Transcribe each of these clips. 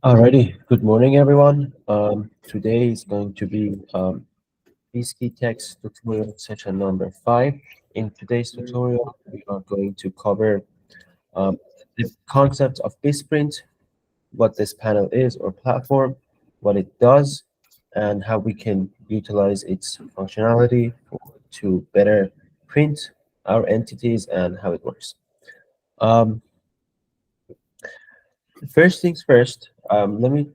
Alrighty, good morning, everyone. Today is going to be BizText tutorial session number 5. In today's tutorial, we are going to cover um, the concept of BizPrint, what this panel is or platform, what it does, and how we can utilize its functionality to better print our entities and how it works. First things first, let me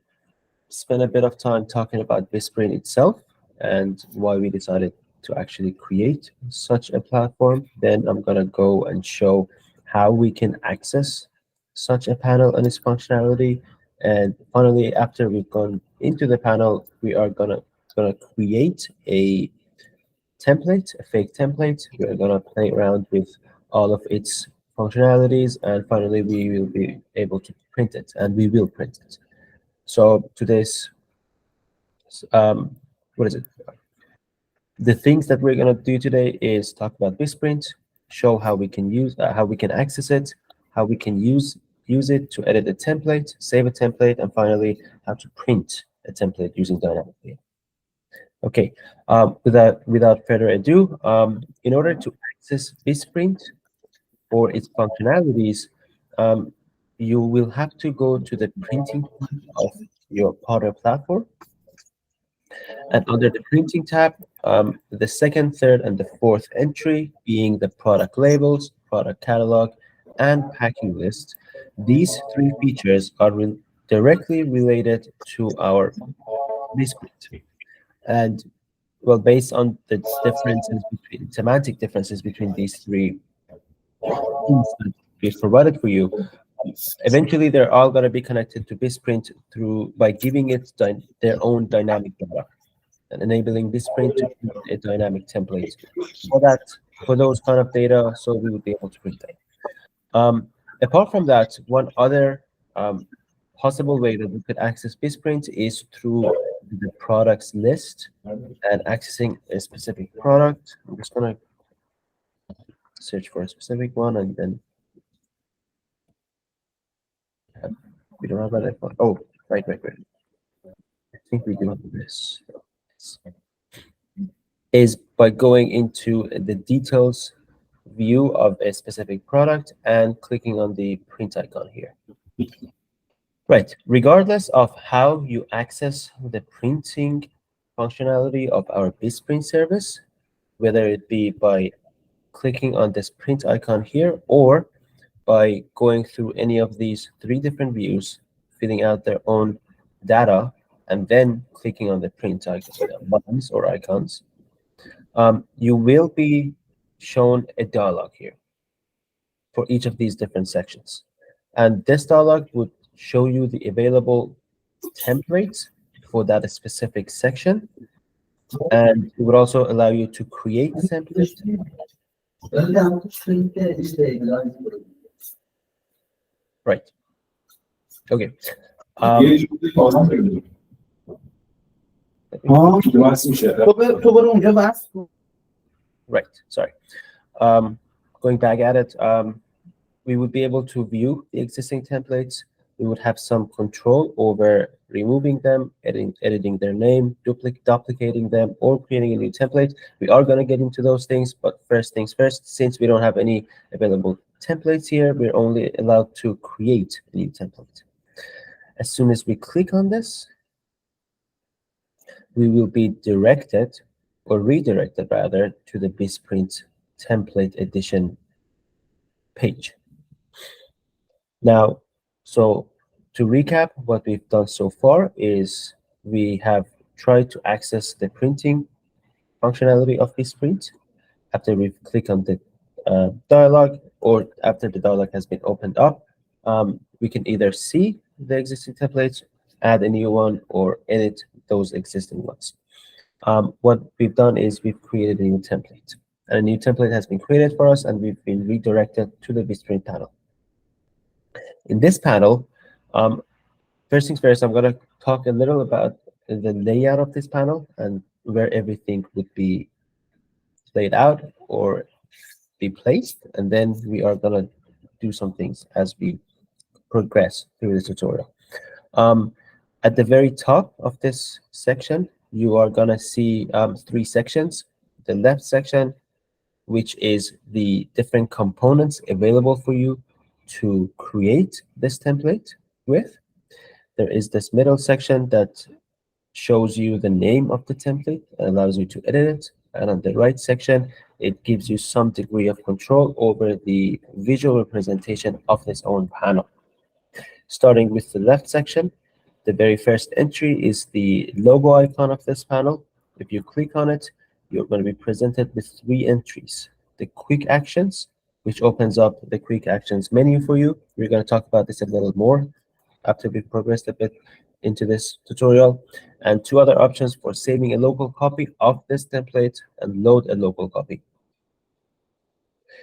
spend a bit of time talking about BizPrint itself and why we decided to actually create such a platform. Then I'm going to go and show how we can access such a panel and its functionality. And finally, after we've gone into the panel, we are gonna create a template, a fake template. We're gonna play around with all of its functionalities, and finally we will be able to print it, and we will print it. So today's what is it? The things that we're gonna do today is talk about BizPrint, show how we can access it, how we can use it to edit a template, save a template, and finally how to print a template using dynamically. Okay, without further ado, in order to access BizPrint or its functionalities, you will have to go to the printing of your Potter platform. And under the printing tab, the second, third, and the fourth entry being the product labels, product catalog, and packing list. These three features are directly related to our BizPrint. And well, based on the semantic differences between these three things that we've provided for you, eventually they're all going to be connected to BizPrint by giving it their own dynamic data and enabling BizPrint to create a dynamic template for those kind of data, so we would be able to print them. Apart from that, one other possible way that we could access BizPrint is through the products list and accessing a specific product. I'm just gonna search for a specific one, and then we don't have that. Oh, right. I think we do have this. Is by going into the details view of a specific product and clicking on the print icon here. Right, regardless of how you access the printing functionality of our BizPrint service, whether it be by clicking on this print icon here or by going through any of these three different views, filling out their own data, and then clicking on the print icon, buttons or icons, you will be shown a dialog here for each of these different sections. And this dialog would show you the available templates for that specific section. And it would also allow you to create templates. Right. Okay. Right. Sorry. Going back at it, we would be able to view the existing templates. We would have some control over removing them, editing their name, duplicating them, or creating a new template. We are going to get into those things, but first things first, since we don't have any available templates here, we're only allowed to create a new template. As soon as we click on this, we will be directed, or redirected rather, to the BizPrint template edition page. Now, so to recap, what we've done so far is we have tried to access the printing functionality of BizPrint after we've clicked on the dialog, or after the dialog has been opened up. We can either see the existing templates, add a new one, or edit those existing ones. What we've done is we've created a new template. And a new template has been created for us, and we've been redirected to the BizPrint panel. In this panel, first things first, I'm going to talk a little about the layout of this panel and where everything would be laid out or be placed. And then we are going to do some things as we progress through the tutorial. Um, at the very top of this section, you are gonna see three sections. The left section, which is the different components available for you to create this template with. There is this middle section that shows you the name of the template and allows you to edit it. And on the right section, it gives you some degree of control over the visual representation of this own panel. Starting with the left section, the very first entry is the logo icon of this panel. If you click on it, you're going to be presented with three entries. The quick actions, which opens up the quick actions menu for you. We're going to talk about this a little more after we've progressed a bit into this tutorial. And two other options for saving a local copy of this template and load a local copy.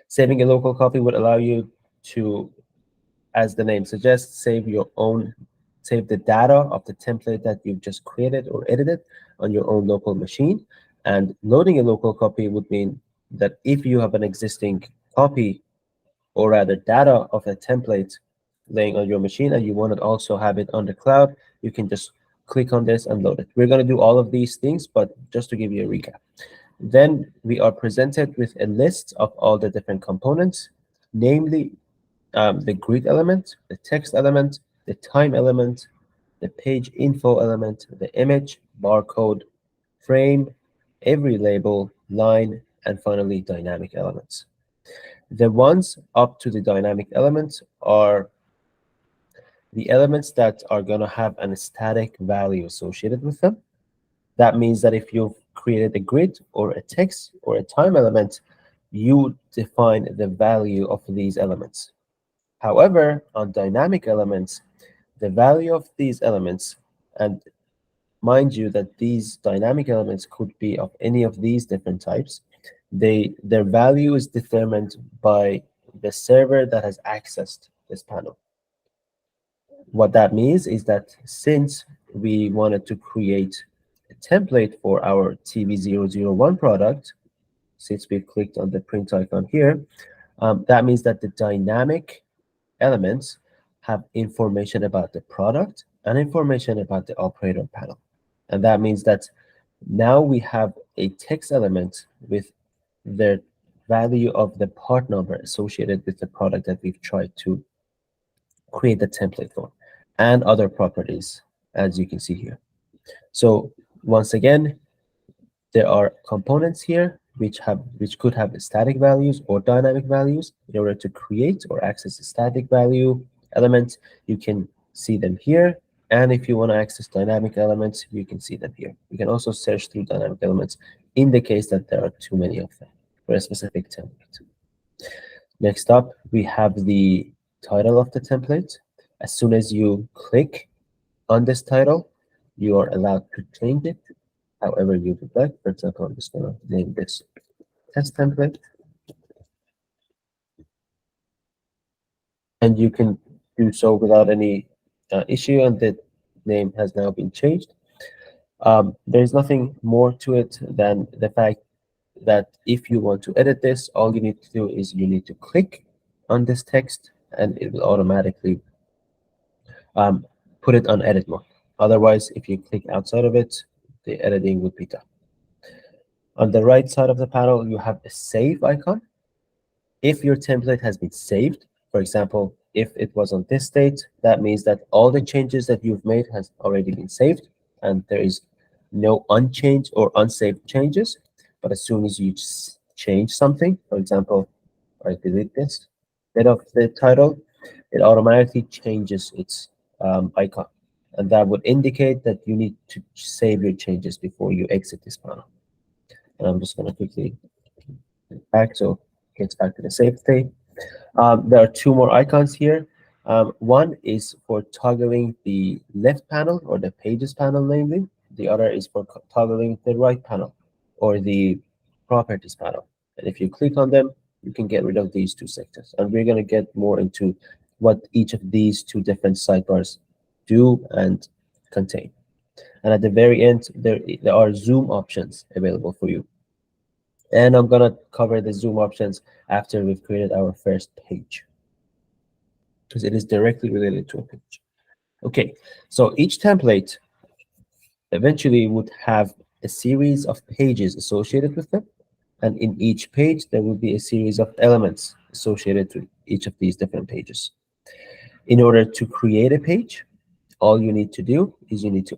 Saving a local copy would allow you to, as the name suggests, save the data of the template that you've just created or edited on your own local machine. And loading a local copy would mean that if you have an existing copy, or rather data of a template laying on your machine and you want to also have it on the cloud, you can just click on this and load it. We're going to do all of these things, but just to give you a recap. Then we are presented with a list of all the different components, namely the grid element, the text element, the time element, the page info element, the image, barcode, frame, every label, line, and finally dynamic elements. The ones up to the dynamic elements are the elements that are going to have an static value associated with them. That means that if you've created a grid or a text or a time element, you define the value of these elements. However, on dynamic elements, the value of these elements, and mind you that these dynamic elements could be of any of these different types, their value is determined by the server that has accessed this panel. What that means is that since we wanted to create a template for our TV001 product, since we clicked on the print icon here, that means that the dynamic elements have information about the product and information about the operator panel. And that means that now we have a text element with the value of the part number associated with the product that we've tried to create the template for, and other properties, as you can see here. So once again, there are components here which could have static values or dynamic values. In order to create or access a static value element, you can see them here. And if you want to access dynamic elements, you can see them here. You can also search through dynamic elements in the case that there are too many of them for a specific template. Next up, we have the title of the template. As soon as you click on this title, you are allowed to change it however you would like. For example, I'm just going to name this test template. And you can do so without any issue, and the name has now been changed. There's nothing more to it than the fact that if you want to edit this, all you need to do is you need to click on this text, and it will automatically put it on edit mode. Otherwise, if you click outside of it, the editing would be done. On the right side of the panel, you have a save icon. If your template has been saved, for example, if it was on this state, that means that all the changes that you've made has already been saved, and there is no unchanged or unsaved changes. But as soon as you change something, for example, I delete this bit of the title, it automatically changes its icon. And that would indicate that you need to save your changes before you exit this panel. And I'm just going to quickly back so it gets back to the save state. There are two more icons here. One is for toggling the left panel or the pages panel, namely. The other is for toggling the right panel or the properties panel. And if you click on them, you can get rid of these two sectors. And we're going to get more into what each of these two different sidebars do and contain. And at the very end, there are zoom options available for you. And I'm going to cover the zoom options after we've created our first page. because it is directly related to a page. Okay, so each template eventually would have a series of pages associated with them. And in each page, there will be a series of elements associated to each of these different pages. In order to create a page, all you need to do is you need to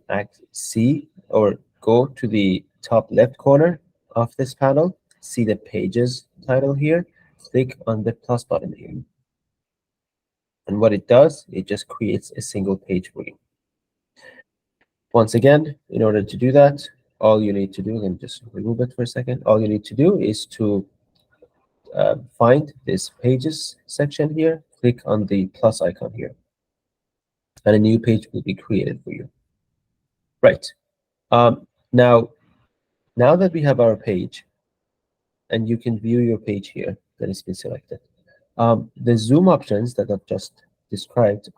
see or go to the top left corner of this panel, see the pages title here, click on the plus button here. And what it does, it just creates a single page for you. Once again, in order to do that, all you need to do, let me just remove it for a second. All you need to do is to find this pages section here, click on the plus icon here, and a new page will be created for you. Right. Now that we have our page, and you can view your page here that has been selected, the zoom options that I've just described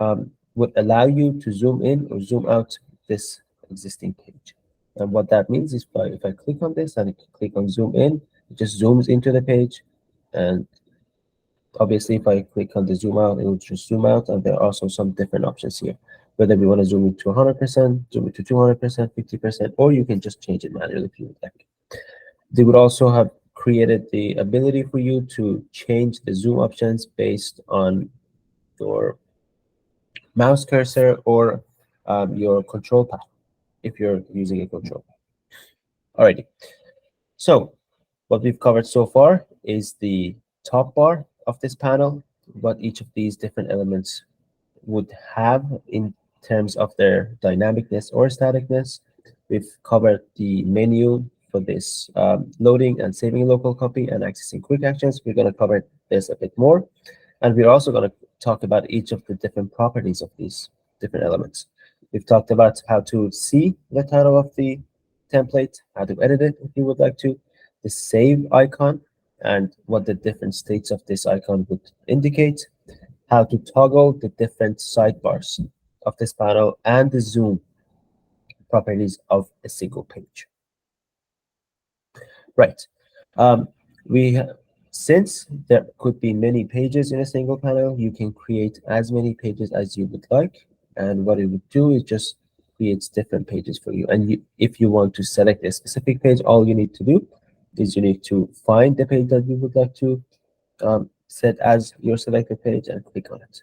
would allow you to zoom in or zoom out this existing page. And what that means is if I click on this and click on zoom in, it just zooms into the page. And obviously, if I click on the zoom out, it will just zoom out. And there are also some different options here, whether we want to zoom it to 100%, zoom it to 200%, 50%, or you can just change it manually if you would like. They would also have created the ability for you to change the zoom options based on your mouse cursor or your control pad if you're using a control pad. Alrighty. So what we've covered so far is the top bar of this panel, what each of these different elements would have in terms of their dynamicness or staticness. We've covered the menu for this loading and saving local copy and accessing quick actions. We're going to cover this a bit more. And we're also going to talk about each of the different properties of these different elements. We've talked about how to see the title of the template, how to edit it if you would like to, the save icon, and what the different states of this icon would indicate, how to toggle the different sidebars of this panel, and the zoom properties of a single page. Right. Um, since there could be many pages in a single panel, you can create as many pages as you would like. And what it would do is just creates different pages for you. And if you want to select a specific page, all you need to do is you need to find the page that you would like to set as your selected page and click on it.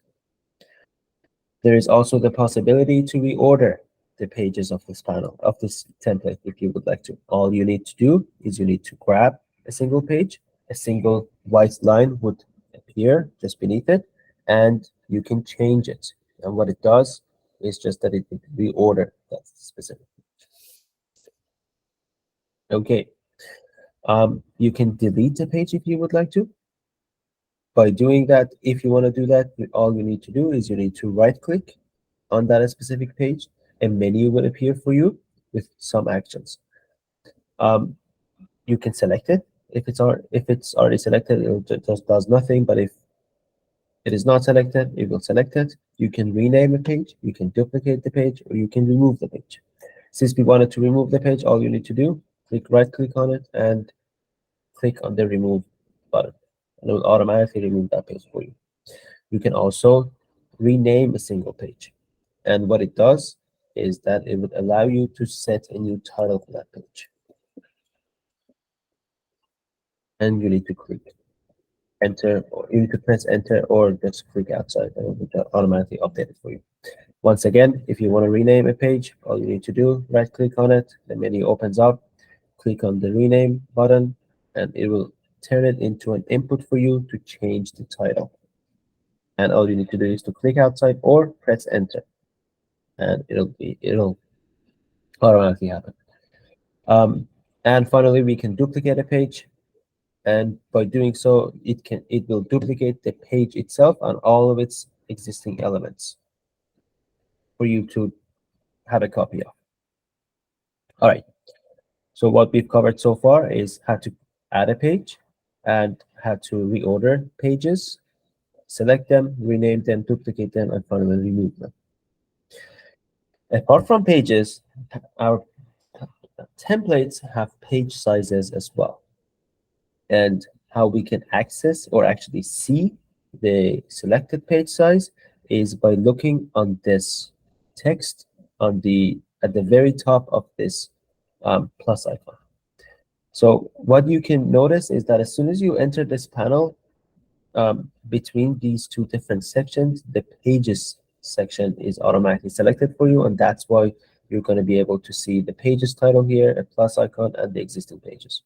There is also the possibility to reorder the pages of this panel, of this template, if you would like to. All you need to do is you need to grab a single page, a single white line would appear just beneath it, and you can change it. And what it does is just that it would reorder that specific page. Okay. You can delete a page if you would like to. By doing that, if you want to do that, all you need to do is you need to right-click on that specific page. A menu will appear for you with some actions. You can select it. If it's already selected, it just does nothing. But if it is not selected, it will select it. You can rename a page, you can duplicate the page, or you can remove the page. Since we wanted to remove the page, all you need to do, right-click on it and click on the remove button. And it will automatically remove that page for you. You can also rename a single page. And what it does is that it would allow you to set a new title for that page. And you need to click enter, or you need to press enter or just click outside and it will automatically update it for you. Once again, if you want to rename a page, all you need to do, right click on it, the menu opens up, click on the rename button, and it will turn it into an input for you to change the title. And all you need to do is to click outside or press enter, and it'll automatically happen. And finally, we can duplicate a page, and by doing so, it will duplicate the page itself and all of its existing elements for you to have a copy of. All right. So what we've covered so far is how to add a page and how to reorder pages, select them, rename them, duplicate them, and finally remove them. Apart from pages, our templates have page sizes as well. And how we can access or actually see the selected page size is by looking on this text at the very top of this plus icon. So what you can notice is that as soon as you enter this panel, between these two different sections, the pages section is automatically selected for you, and that's why you're going to be able to see the pages title here, a plus icon, and the existing pages.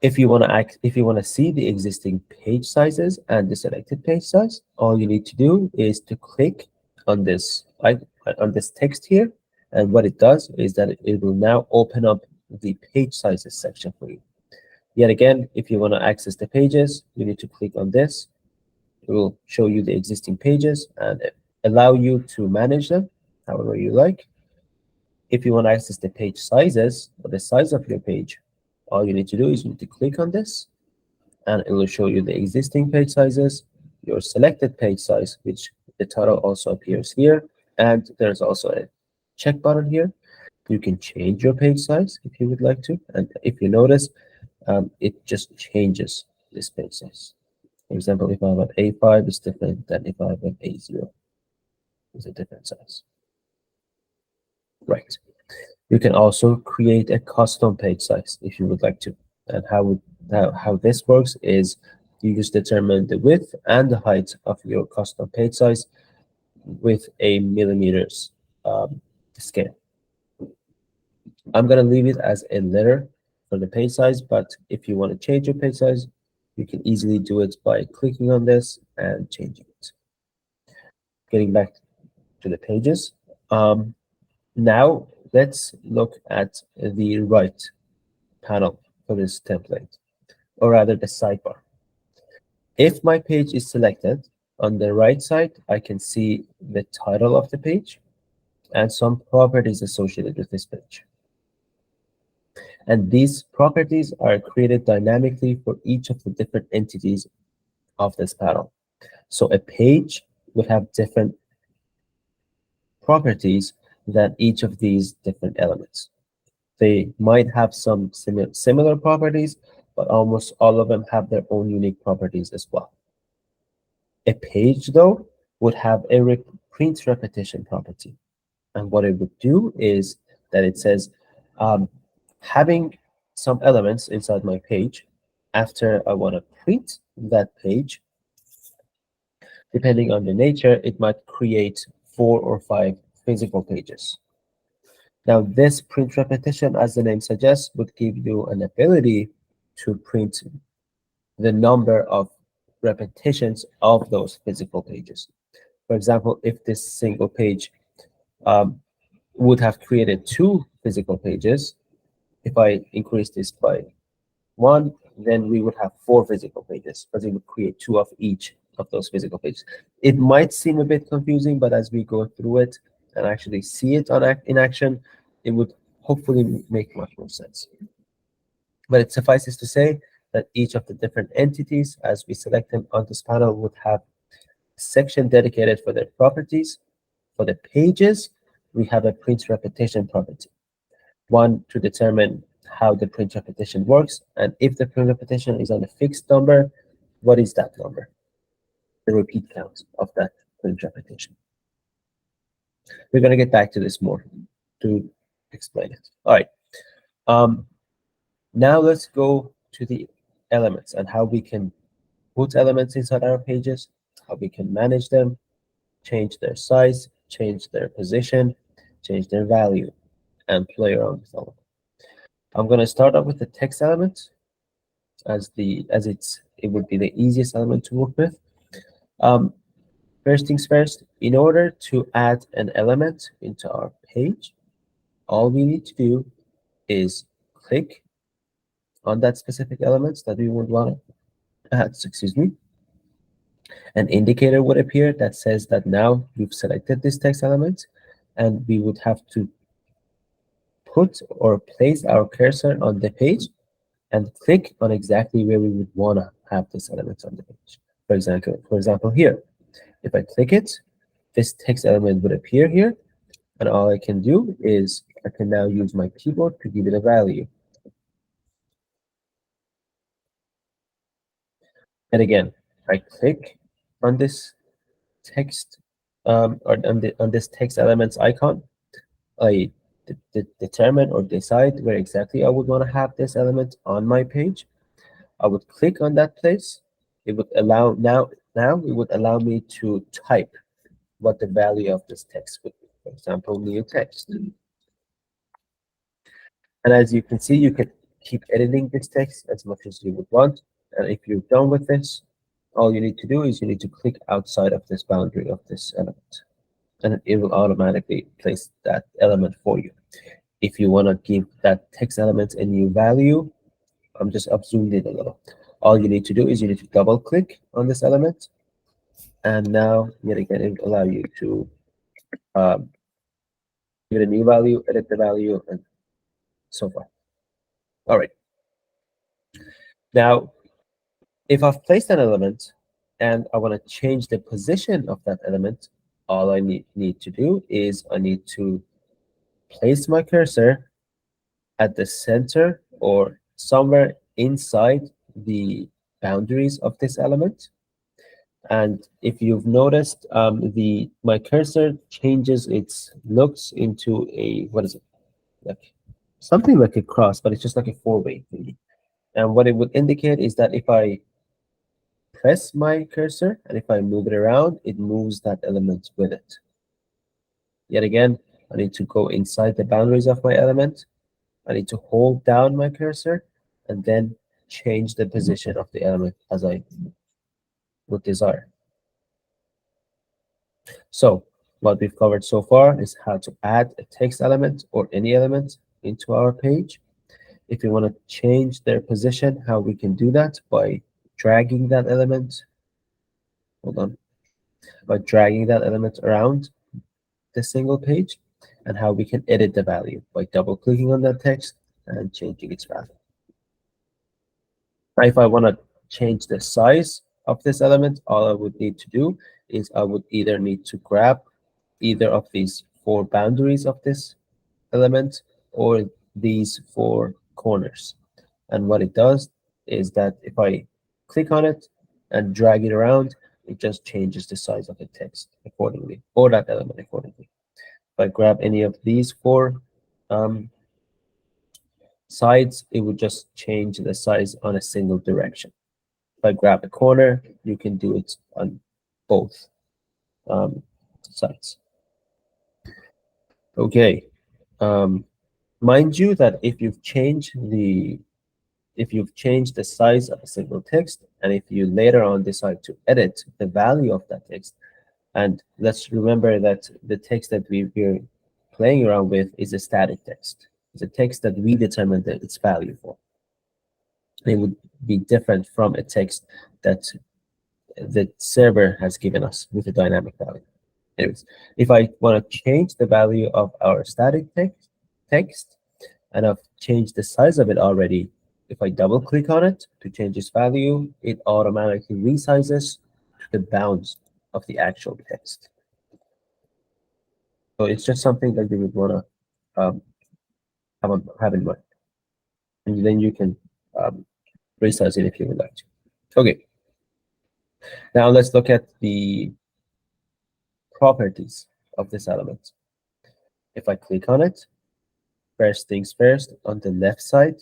If you want to see the existing page sizes and the selected page size, all you need to do is to click on this text here, and what it does is that it will now open up the page sizes section for you. Yet again, if you want to access the pages, you need to click on this. It will show you the existing pages and allow you to manage them however you like. If you want to access the page sizes or the size of your page, all you need to do is you need to click on this, and it will show you the existing page sizes, your selected page size, which the title also appears here, and there's also a check button here. You can change your page size if you would like to, and if you notice, it just changes this page size. For example, if I have an A5, it's different than if I have an A0. It's a different size. Right. You can also create a custom page size if you would like to. And how this works is you just determine the width and the height of your custom page size with a millimeters scale. I'm going to leave it as a letter for the page size, but if you want to change your page size, you can easily do it by clicking on this and changing it. Getting back to the pages. Now let's look at the right panel for this template, or rather the sidebar. If my page is selected, on the right side, I can see the title of the page and some properties associated with this page. And these properties are created dynamically for each of the different entities of this panel. So a page would have different properties than each of these different elements. They might have some similar properties, but almost all of them have their own unique properties as well. A page, though, would have a print repetition property. And what it would do is that it says, having some elements inside my page, after I want to print that page, depending on the nature, it might create 4 or 5 physical pages. Now, this print repetition, as the name suggests, would give you an ability to print the number of repetitions of those physical pages. For example, if this single page would have created 2 physical pages, if I increase this by 1, then we would have 4 physical pages, because it would create 2 of each of those physical pages. It might seem a bit confusing, but as we go through it and actually see it in action, it would hopefully make much more sense. But it suffices to say that each of the different entities, as we select them on this panel, would have a section dedicated for their properties. For the pages, we have a print repetition property. One to determine how the print repetition works, and if the print repetition is on a fixed number, what is that number? The repeat count of that print repetition. We're going to get back to this more to explain it. All right. Now let's go to the elements and how we can put elements inside our pages, how we can manage them, change their size, change their position, change their value, and play around with all of them. I'm going to start off with the text element it would be the easiest element to work with. First things first, in order to add an element into our page, all we need to do is click on that specific element that we would want to add, an indicator would appear that says that now you've selected this text element, and we would have to put or place our cursor on the page and click on exactly where we would want to have this element on the page. For example, here, if I click it, this text element would appear here, and all I can do is I can now use my keyboard to give it a value. And again, I click on this text or on this text elements icon, I determine or decide where exactly I would want to have this element on my page. I would click on that place. It would allow now it would allow me to type what the value of this text would be. For example, new text. And as you can see, you can keep editing this text as much as you would want. And if you're done with this, all you need to do is you need to click outside of this boundary of this element, and it will automatically place that element for you. If you want to give that text element a new value, I'm just zoomed in a little. All you need to do is you need to double click on this element, and now yet again it will allow you to um, give it a new value, edit the value, and so forth. All right. Now, if I've placed an element and I want to change the position of that element, all I need to do is I need to place my cursor at the center or somewhere inside the boundaries of this element. And if you've noticed, my cursor changes its looks into a, what is it? Like something like a cross, but it's just like a four-way thingy. And what it would indicate is that if I press my cursor and if I move it around, it moves that element with it. Yet again, I need to go inside the boundaries of my element. I need to hold down my cursor and then change the position of the element as I would desire. So what we've covered so far is how to add a text element or any element into our page. If you want to change their position, how we can do that by dragging that element. Hold on. By dragging that element around the single page, and how we can edit the value by double clicking on that text and changing its value. Now, if I want to change the size of this element, all I would need to do is I would either need to grab either of these four boundaries of this element or these four corners. And what it does is that if I click on it and drag it around, it just changes the size of the text accordingly, or that element accordingly. If I grab any of these four sides, it would just change the size on a single direction. If I grab a corner, you can do it on both sides. Okay. Mind you that if you've changed the size of a single text, and if you later on decide to edit the value of that text, and let's remember that the text that we're playing around with is a static text. It's a text that we determined its value for. It would be different from a text that the server has given us with a dynamic value. Anyways, if I want to change the value of our static text, and I've changed the size of it already, if I double click on it to change its value, it automatically resizes to the bounds of the actual text. So it's just something that you would want to have in mind. And then you can resize it if you would like to. Okay. Now let's look at the properties of this element. If I click on it, first things first, on the left side,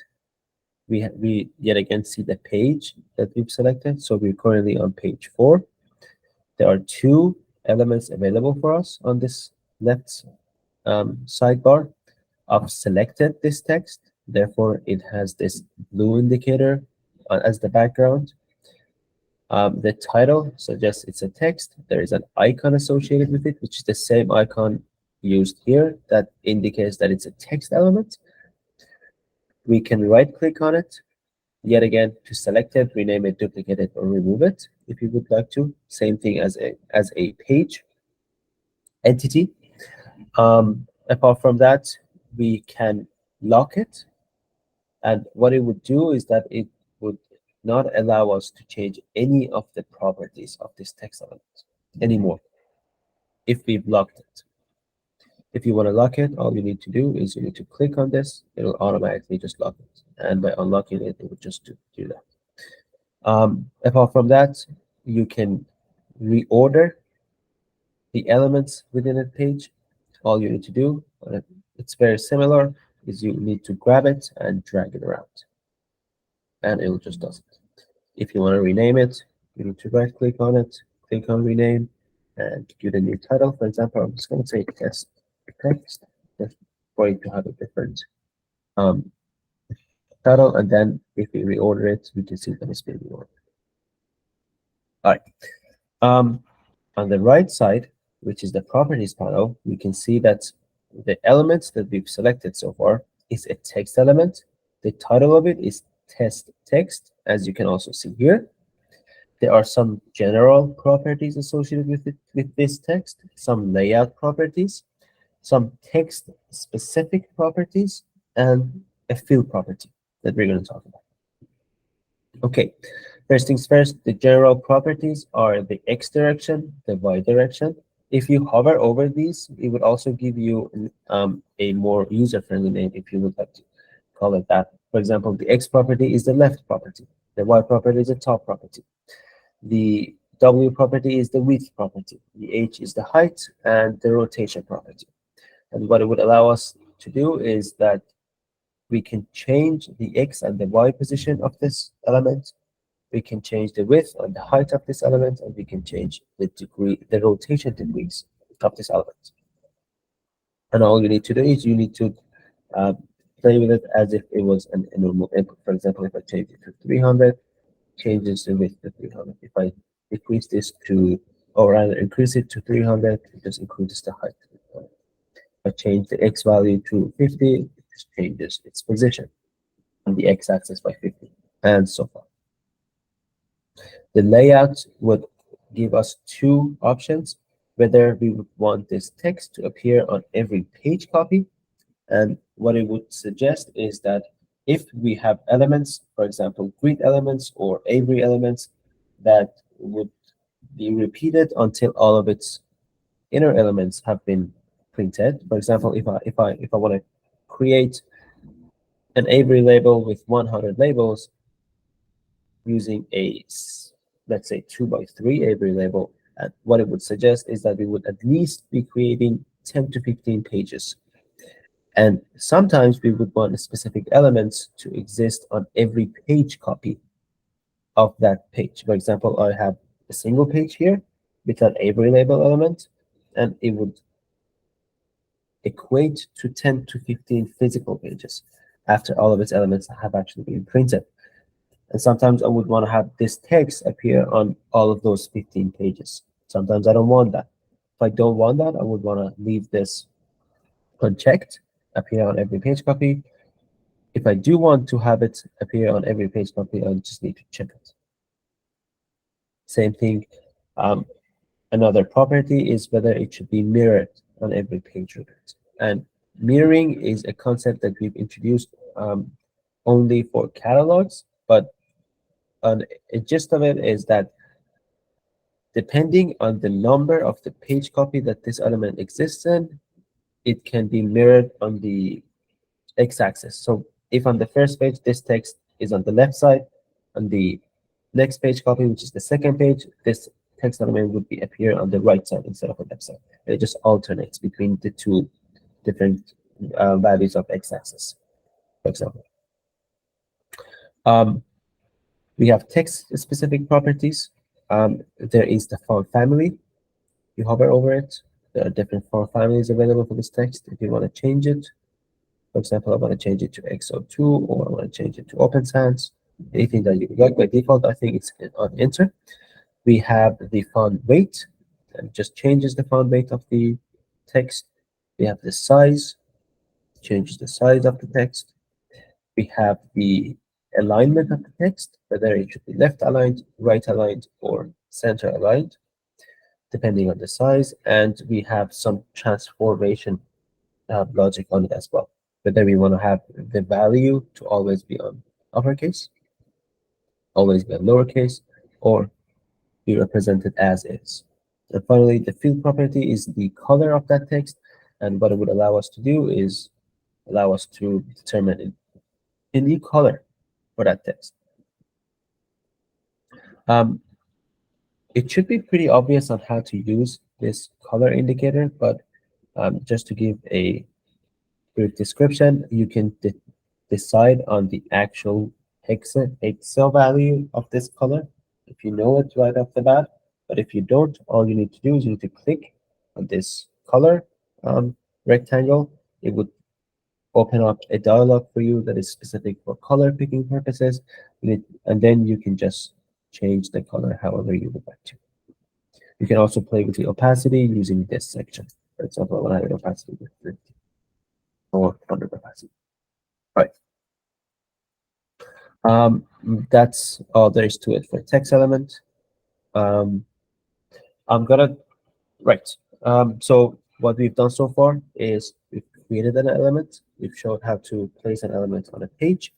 we yet again see the page that we've selected. So we're currently on page 4. There are 2 elements available for us on this left sidebar. I've selected this text, therefore it has this blue indicator as the background. The title suggests it's a text. There is an icon associated with it, which is the same icon used here that indicates that it's a text element. We can right click on it, yet again, to select it, rename it, duplicate it, or remove it if you would like to. Same thing as a page entity. Apart from that, we can lock it. And what it would do is that it would not allow us to change any of the properties of this text element anymore if we've locked it. If you want to lock it, all you need to do is you need to click on this. It'll automatically just lock it. And by unlocking it, it would just do that. Apart from that, you can reorder the elements within a page, all you need to do, it's very similar, is you need to grab it and drag it around, and it will just does it. If you want to rename it, you need to right click on it, click on rename, and give it a new title. For example, I'm just going to say test text, just for it to have a different um, title, and then if we reorder it, we can see that it's been reordered. All right. On the right side, which is the properties panel, we can see that the elements that we've selected so far is a text element. The title of it is test text, as you can also see here. There are some general properties associated with it, with this text, some layout properties, some text specific properties, and a fill property that we're going to talk about. Okay, first things first, the general properties are the x direction, the y direction. If you hover over these, it would also give you a more user-friendly name if you would like to call it that. For example, the x property is the left property, the y property is the top property, the w property is the width property, the h is the height, and the rotation property. And what it would allow us to do is that we can change the x and the y position of this element. We can change the width and the height of this element, and we can change the degree, the rotation degrees of this element. And all you need to do is you need to uh, play with it as if it was a normal input. For example, if I change it to 300, changes the width to 300. If I decrease this to, or rather increase it to 300, it just increases the height. If I change the x value to 50, it just changes its position on the x-axis by 50, and so forth. The layout would give us two options, whether we would want this text to appear on every page copy. And what it would suggest is that if we have elements, for example, grid elements or Avery elements, that would be repeated until all of its inner elements have been printed. For example, if I want to create an Avery label with 100 labels using a, let's say, 2x3 Avery label, and what it would suggest is that we would at least be creating 10 to 15 pages. And sometimes we would want specific elements to exist on every page copy of that page. For example, I have a single page here with an Avery label element, and it would equate to 10 to 15 physical pages after all of its elements have actually been printed. And sometimes I would want to have this text appear on all of those 15 pages. Sometimes I don't want that. If I don't want that, I would want to leave this unchecked, appear on every page copy. If I do want to have it appear on every page copy, I just need to check it. Same thing. Another property is whether it should be mirrored on every page record. And mirroring is a concept that we've introduced only for catalogs, but a gist of it is that depending on the number of the page copy that this element exists in, it can be mirrored on the x-axis. So if on the first page this text is on the left side, on the next page copy, which is the second page, this text element would be appear on the right side instead of the left side. It just alternates between the two different values of x-axis, for example. We have text-specific properties. There is the font family. You hover over it. There are different font families available for this text. If you want to change it, for example, I want to change it to XO2, or I want to change it to Open Sans, anything that you would like. By default, I think it's on Enter. We have the font weight, and just changes the font weight of the text. We have the size, changes the size of the text. We have the alignment of the text, whether it should be left aligned, right aligned, or center aligned, depending on the size. And we have some transformation logic on it as well, whether we want to have the value to always be on uppercase, always be on lowercase, or be represented as is. And finally, the fill property is the color of that text, and what it would allow us to do is allow us to determine a new color for that text. Um, It should be pretty obvious on how to use this color indicator, but just to give a brief description, you can decide on the actual pixel value of this color if you know it right off the bat. But if you don't, all you need to do is you need to click on this color um, rectangle. It would open up a dialog for you that is specific for color picking purposes, and then you can just change the color however you would like to. You can also play with the opacity using this section. For example, I want to have an opacity with 50 or 100 opacity. Right. Um, that's all there is to it for text element. Um, I'm gonna right. So what we've done so far is we've created an element. We've showed how to place an element on a page.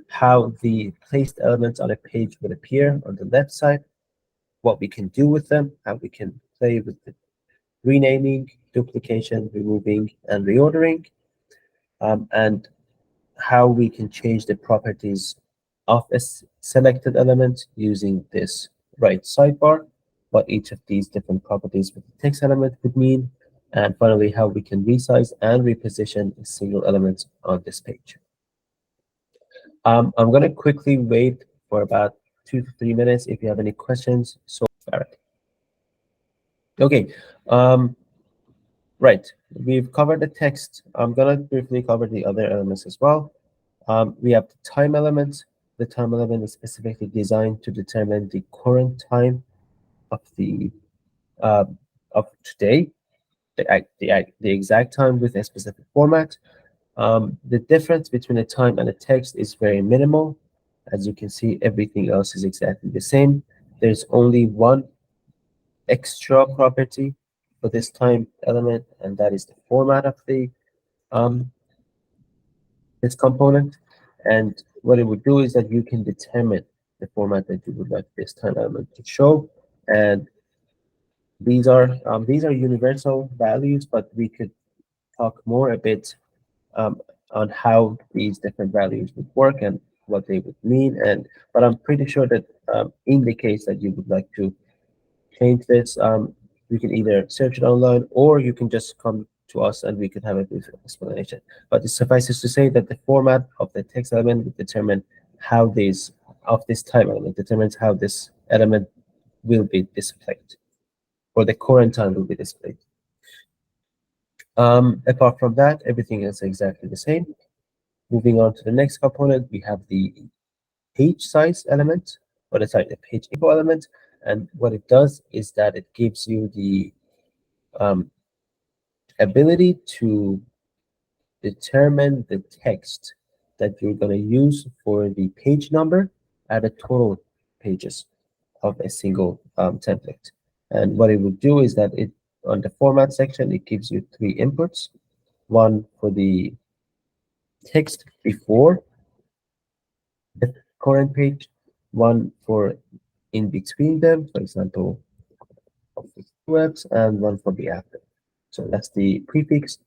How the placed elements on a page would appear on the left side. What we can do with them. How we can play with the renaming, duplication, removing, and reordering. And how we can change the properties of a selected element using this right sidebar, what each of these different properties with the text element would mean, and finally, how we can resize and reposition a single element on this page. I'm going to quickly wait for about 2 to 3 minutes if you have any questions. So, Barrett. Okay. Right. We've covered the text. I'm going to briefly cover the other elements as well. We have the time element. The time element is specifically designed to determine the current time of the uh, of today, the exact time with a specific format. The difference between a time and a text is very minimal. As you can see, everything else is exactly the same. There's only one extra property for this time element, and that is the format of the um, this component. And what it would do is that you can determine the format that you would like this time element to show. And these are universal values, but we could talk more a bit um, on how these different values would work and what they would mean. And but I'm pretty sure that in the case that you would like to change this, you can either search it online or you can just come to us and we could have a brief explanation. But it suffices to say that the format of the text element will determine how this time element determines how this element will be displayed, or the current time will be displayed. Apart from that, everything is exactly the same. Moving on to the next component, we have the page size element, or sorry, the page info element. And what it does is that it gives you the um, ability to determine the text that you're going to use for the page number at a total pages of a single template. And what it will do is that it on the format section, it gives you three inputs, one for the text before the current page, one for in between them, for example, of the keywords, and one for the after. So that's the prefix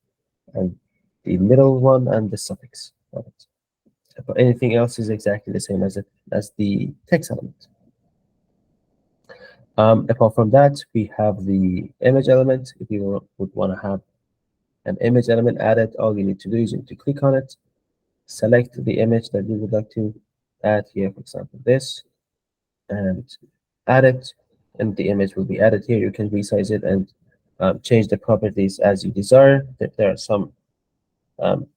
and the middle one and the suffix of it. But anything else is exactly the same as the text element. Apart from that, we have the image element. If you would want to have an image element added, all you need to do is you need to click on it, select the image that you would like to add here, for example, this, and add it, and the image will be added here. You can resize it and change the properties as you desire. There are some um,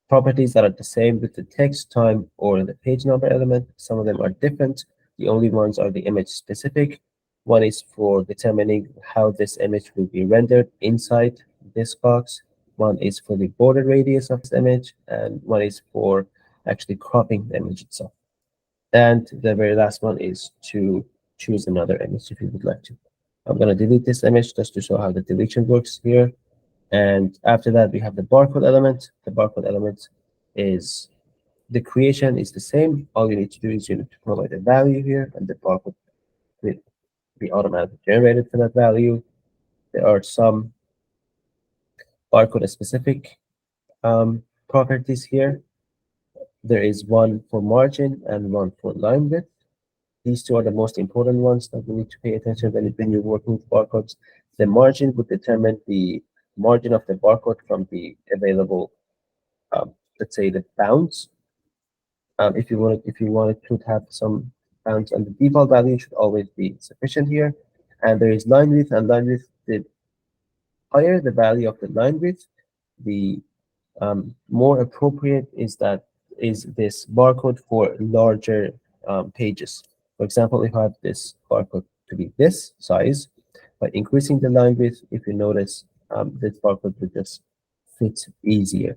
properties that are the same with the text, time, or the page number element. Some of them are different. The only ones are the image specific. One is for determining how this image will be rendered inside this box. One is for the border radius of this image, and one is for actually cropping the image itself. And the very last one is to choose another image if you would like to. I'm going to delete this image just to show how the deletion works here. And after that, we have the barcode element. The barcode element is the creation is the same. All you need to do is you need to provide a value here, and the barcode will be automatically generated for that value. There are some barcode specific properties here. There is one for margin and one for line width. These two are the most important ones that we need to pay attention when you're working with barcodes. The margin would determine the margin of the barcode from the available, let's say, the bounds. If you wanted to have some bounds, and the default value should always be sufficient here. And there is line width, and line width, the higher the value of the line width, the more appropriate is this barcode for larger pages. For example, if I have this barcode to be this size, by increasing the line width, if you notice, this barcode will just fit easier.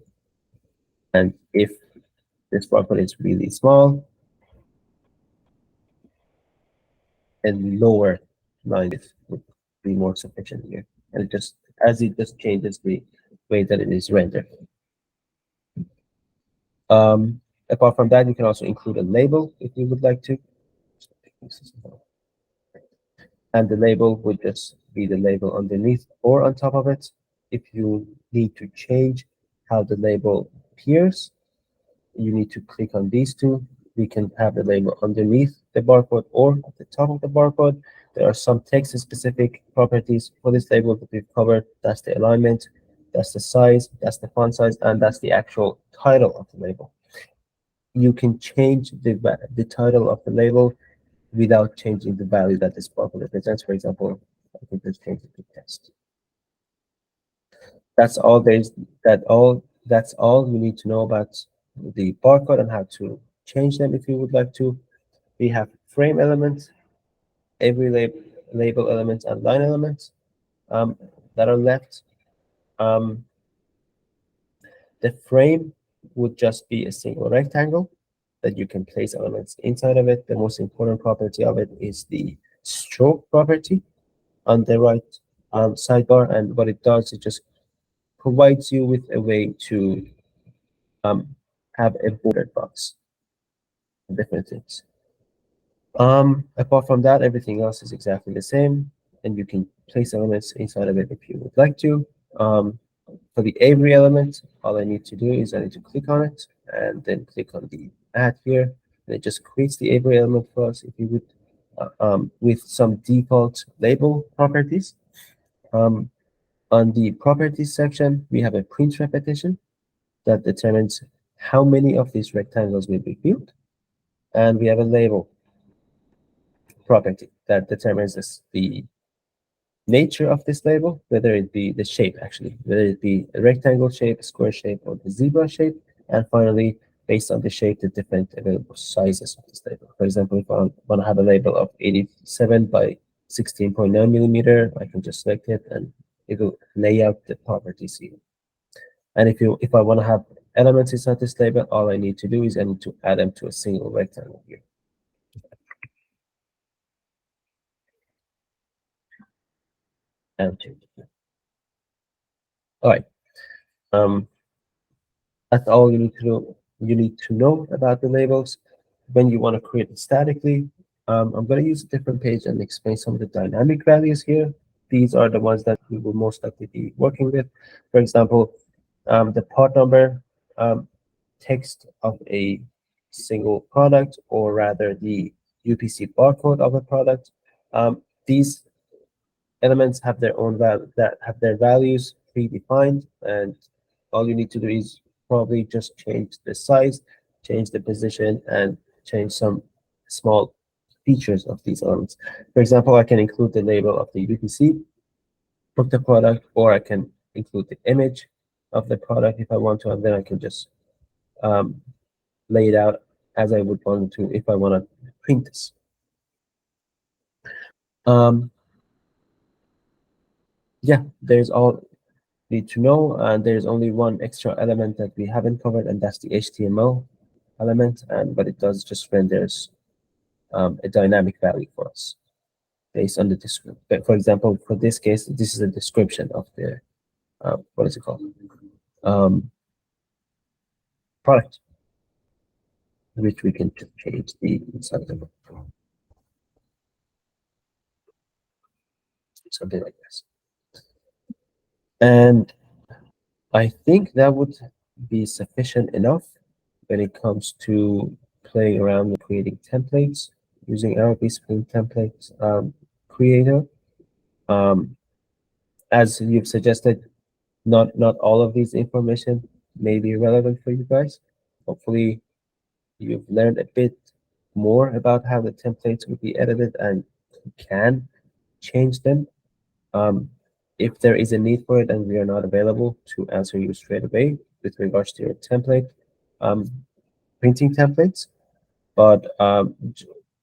And if this barcode is really small, and lower line width would be more sufficient here. And it just changes the way that it is rendered. Um, Apart from that, you can also include a label if you would like to. And the label would just be the label underneath or on top of it. If you need to change how the label appears, you need to click on these two. We can have the label underneath the barcode or at the top of the barcode. There are some text-specific properties for this label that we've covered. That's the alignment, that's the size, that's the font size, and that's the actual title of the label. You can change the title of the label without changing the value that this barcode represents. For example, I can just change it to test. That's all there's that's all you need to know about the barcode and how to change them if you would like to. We have frame elements, every label elements, and line elements that are left. Um, the frame would just be a single rectangle that you can place elements inside of it. The most important property of it is the stroke property on the right sidebar, and what it does, it just provides you with a way to um, have a border box, different things. Apart from that, everything else is exactly the same, and you can place elements inside of it if you would like to. For the Avery element, all I need to do is I need to click on it and then click on the add here, and it just creates the Avery element for us if you would, with some default label properties. On the properties section, we have a print repetition that determines how many of these rectangles will be filled, and we have a label property that determines the nature of this label, whether it be the shape, actually, whether it be a rectangle shape, a square shape, or the zebra shape, and finally, based on the shape, the different available sizes of this label. For example, if I want to have a label of 87 by 16.9 millimeter, I can just select it and it will lay out the properties here. And if I want to have elements inside this label, all I need to do is I need to add them to a single rectangle here. And change it. All right. Um, that's all you need to know. You need to know about the labels. When you want to create it statically, I'm going to use a different page and explain some of the dynamic values here. These are the ones that we will most likely be working with. For example, the part number, text of a single product, or rather the UPC barcode of a product. These elements have their own values predefined, and all you need to do is probably just change the size, change the position, and change some small features of these elements. For example, I can include the label of the UPC of the product, or I can include the image of the product if I want to, and then I can just um, lay it out as I would want to if I want to print this. Um, yeah, there's all need to know, and there's only one extra element that we haven't covered, and that's the HTML element, and what it does just renders a dynamic value for us based on the description. For example, for this case, this is a description of the what is it called, um, product, which we can just change the inside of it, something like this. And I think that would be sufficient enough when it comes to playing around with creating templates using our BizPrint template creator. Um, as you've suggested, not all of these information may be relevant for you guys. Hopefully, you've learned a bit more about how the templates will be edited and can change them. Um, if there is a need for it and we are not available to answer you straight away with regards to your template, um, printing templates, but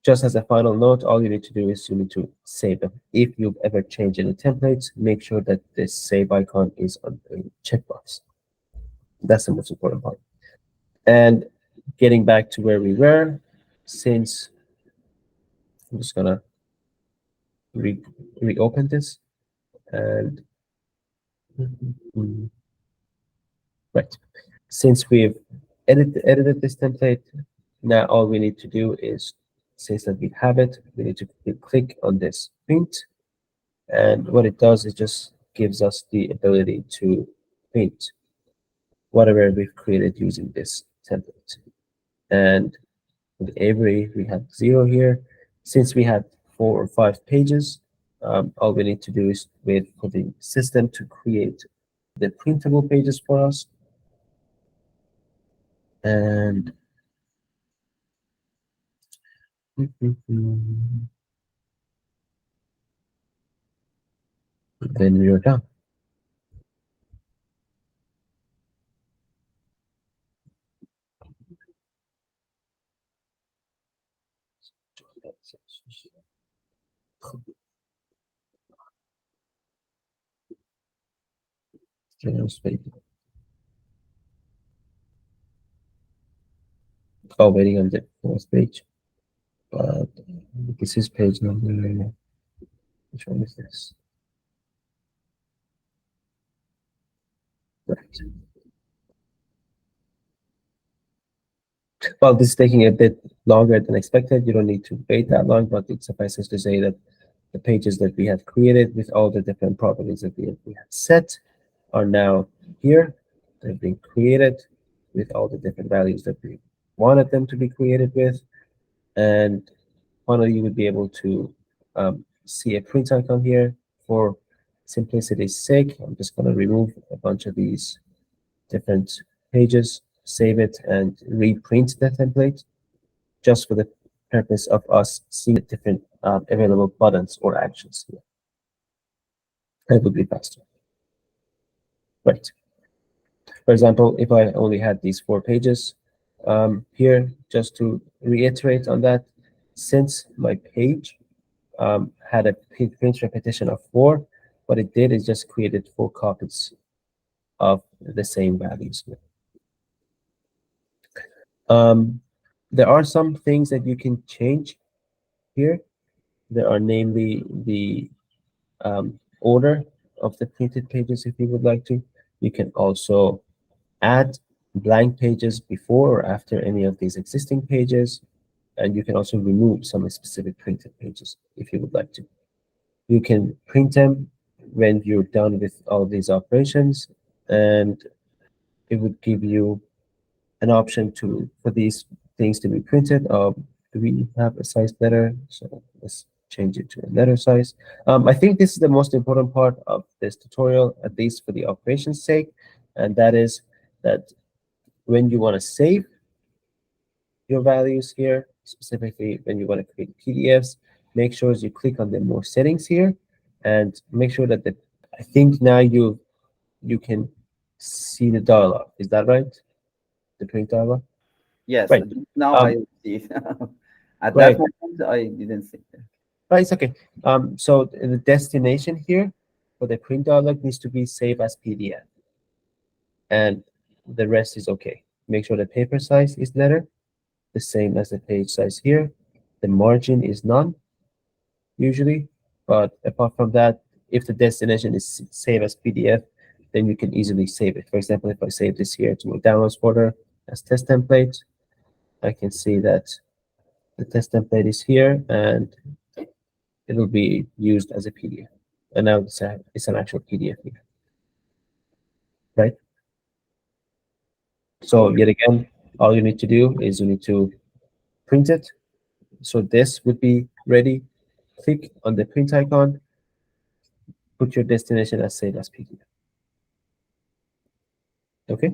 just as a final note, all you need to do is you need to save them. If you've ever changed any templates, make sure that this save icon is on the checkbox. That's the most important part. And getting back to where we were, since I'm just gonna reopen this and right. Since we've edited this template, now all we need to do is, since that we have it, we need to click on this print. And what it does is just gives us the ability to print whatever we've created using this template. And with Avery, we have 0 here. Since we had 4 or 5 pages, all we need to do is wait for the system to create the printable pages for us. And then we are done. Oh, waiting on the 4th page. But this is page number. Which one is this? Right. Well, this is taking a bit longer than expected. You don't need to wait that long, but it suffices to say that the pages that we have created with all the different properties that we have set are now here. They've been created with all the different values that we wanted them to be created with. And finally, you would be able to see a print icon here. For simplicity's sake, I'm just going to remove a bunch of these different pages, save it, and reprint the template just for the purpose of us seeing the different available buttons or actions here. That would be faster. Right. For example, if I only had these 4 pages here, just to reiterate on that, since my page had a print repetition of 4, what it did is just created 4 copies of the same values. There are some things that you can change here. There are namely the order of the printed pages if you would like to. You can also add blank pages before or after any of these existing pages. And you can also remove some specific printed pages if you would like to. You can print them when you're done with all these operations, and it would give you an option for these things to be printed. Do we have a size letter? So let's change it to a letter size. I think this is the most important part of this tutorial, at least for the operations sake, and that is that when you want to save your values here, specifically when you want to create PDFs, make sure you click on the more settings here, and make sure that I think now you can see the dialog. Is that right? The print dialog. Yes, Right. now I see it. At that Right. moment, I didn't see it. Right. It's okay. So the destination here for the print dialog needs to be saved as PDF, and the rest is okay. Make sure the paper size is letter, the same as the page size here. The margin is none usually, but apart from that, if the destination is save as PDF, then you can easily save it. For example, if I save this here to my downloads folder as test template, I can see that the test template is here and it will be used as a PDF. And now it's an actual PDF here, right? So Okay. yet again, all you need to do is you need to print it, So this would be ready. Click on the print icon, put your destination as save as PDF. Okay.